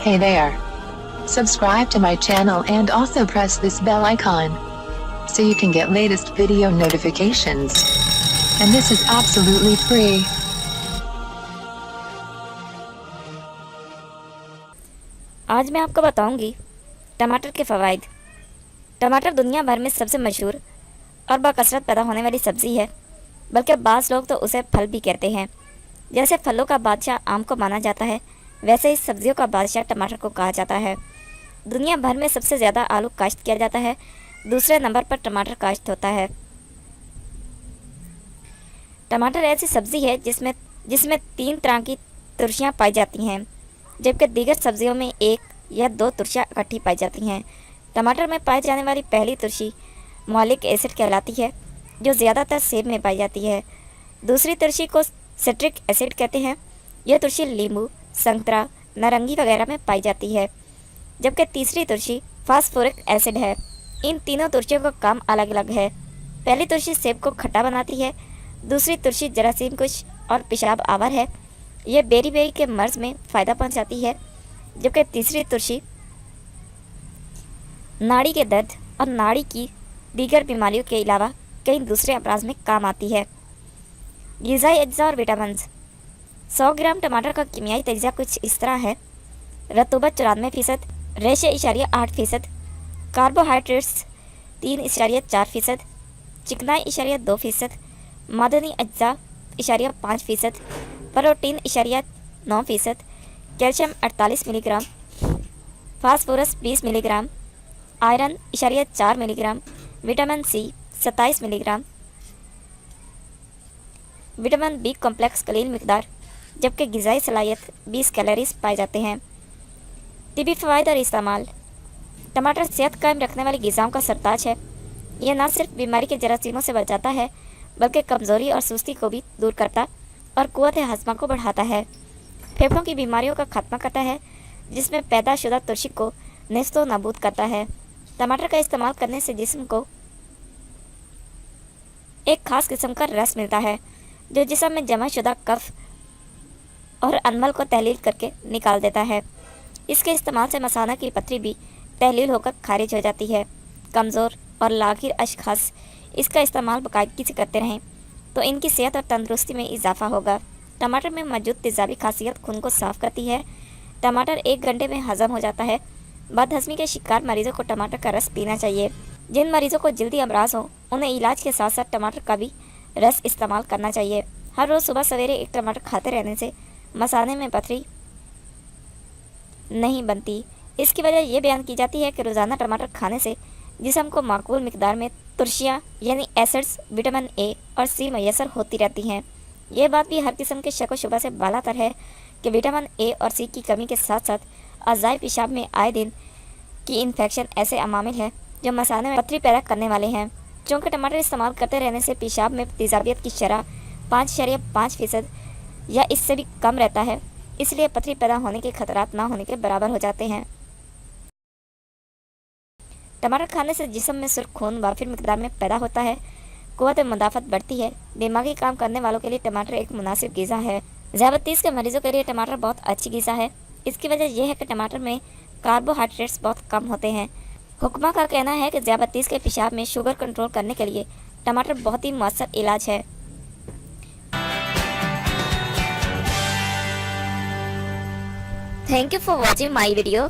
Hey there. Subscribe to my channel and also press this bell icon so you can get latest video notifications. And this is absolutely free. आज मैं आपको बताऊंगी टमाटर के फ़वाइद। टमाटर दुनिया भर में सबसे मशहूर और बकसरत पैदा होने वाली सब्ज़ी है, बल्कि बाज़ लोग तो उसे फल भी कहते हैं। जैसे फलों का बादशाह आम को माना जाता है, वैसे ही सब्जियों का बादशाह टमाटर को कहा जाता है। दुनिया भर में सबसे ज़्यादा आलू काश्त किया जाता है, दूसरे नंबर पर टमाटर काश्त होता है। टमाटर ऐसी सब्ज़ी है जिसमें 3 तरह की तुर्शियाँ पाई जाती हैं, जबकि दीगर सब्जियों में 1 या 2 तुर्शियाँ इकट्ठी पाई जाती हैं। टमाटर में पाई जाने वाली पहली तुर्शी मौलिक एसिड कहलाती है, जो ज़्यादातर सेब में पाई जाती है। दूसरी तुर्शी को सिट्रिक एसिड कहते हैं। यह तुर्शी नींबू, संतरा, नारंगी वगैरह में पाई जाती है। जबकि तीसरी तुर्शी फास्फोरिक एसिड है। इन तीनों तुर्शियों का काम अलग अलग है। पहली तुर्शी सेब को खट्टा बनाती है, दूसरी तुर्शी जरासीम कुश और पेशाब आवर है। यह बेरी के मर्ज में फ़ायदा पहुंचाती है, जबकि तीसरी तुर्शी नाड़ी के दर्द और नाड़ी की दीगर बीमारियों के अलावा कई दूसरे अमराज में काम आती है। ग़िज़ाई अज्जा और विटामिन। 100 ग्राम टमाटर का कीमियाई तज्ज़िया कुछ इस तरह है: रतूबत 94%, रेशे 8%, कार्बोहाइड्रेट्स 3.4%, चिकनाई 2%, मादनी अज्जा 5%, protein 9%, calcium 48 milligram, phosphorus 20 milligram, iron 4 milligram, vitamin C 27 milligram, vitamin B complex कलील मिकदार, जबकि ग़िज़ाई सलाहियत 20 कैलोरीज पाए जाते हैं। तिबी फ़वाइद और इस्तेमाल। टमाटर सेहत कायम रखने वाली ग़िज़ाओं का सरताज है। यह न सिर्फ बीमारी के जरासीमों से बचाता है, बल्कि कमज़ोरी और सुस्ती को भी दूर करता और क़ुव्वत हज़मा को बढ़ाता है। फेफड़ों की बीमारियों का खात्मा करता है, जिसमें पैदाशुदा तुर्शी को नेस्तो नाबूद करता है। टमाटर का इस्तेमाल करने से जिस्म को एक ख़ास किस्म का रस मिलता है, जो जिस्म में जमा शुदा कफ और अनमल को तहलील करके निकाल देता है। इसके इस्तेमाल से मसाना की पथरी भी तहलील होकर खारिज हो जाती है। कमज़ोर और लागिर अशख़ास इसका इस्तेमाल बाकायदगी से करते रहें तो इनकी सेहत और तंदुरुस्ती में इजाफा होगा। टमाटर में मौजूद तेज़ाबी खासियत खून को साफ़ करती है। टमाटर 1 घंटे में हज़म हो जाता है। बदहज़मी के शिकार मरीज़ों को टमाटर का रस पीना चाहिए। जिन मरीज़ों को जल्दी अमराज हो, उन्हें इलाज के साथ साथ टमाटर का भी रस इस्तेमाल करना चाहिए। हर रोज़ सुबह सवेरे 1 टमाटर खाते रहने से मसाने में पथरी नहीं बनती। इसकी वजह यह बयान की जाती है कि रोज़ाना टमाटर खाने से जिस्म को माकूल मिकदार में तुर्शियाँ यानी एसिड्स, विटामिन ए और सी मैसर होती रहती हैं। यह बात भी हर किस्म के शक व शुबा से बालातर है कि विटामिन ए और सी की कमी के साथ साथ अज़ाई पेशाब में आए दिन की इन्फेक्शन ऐसे अमामिल हैं जो मसाने में पथरी पैदा करने वाले हैं। चूँकि टमाटर इस्तेमाल करते रहने से पेशाब में तेज़ाबियत की शरह 5.5% या इससे भी कम रहता है, इसलिए पथरी पैदा होने के खतरात ना होने के बराबर हो जाते हैं। टमाटर खाने से जिस्म में सुर्ख खून वाफिर मिकदार में पैदा होता है, क़ुव्वत मुदाफ़त बढ़ती है। दिमागी काम करने वालों के लिए टमाटर एक मुनासिब ग़िज़ा है। ज़ियाबतीस के मरीज़ों के लिए टमाटर बहुत अच्छी ग़िज़ा है। इसकी वजह यह है कि टमाटर में कार्बोहाइड्रेट्स बहुत कम होते हैं। हुक्मा का कहना है कि ज़ियाबतीस के पेशाब में शुगर कंट्रोल करने के लिए टमाटर बहुत ही मौसर इलाज है। Thank you for watching my video.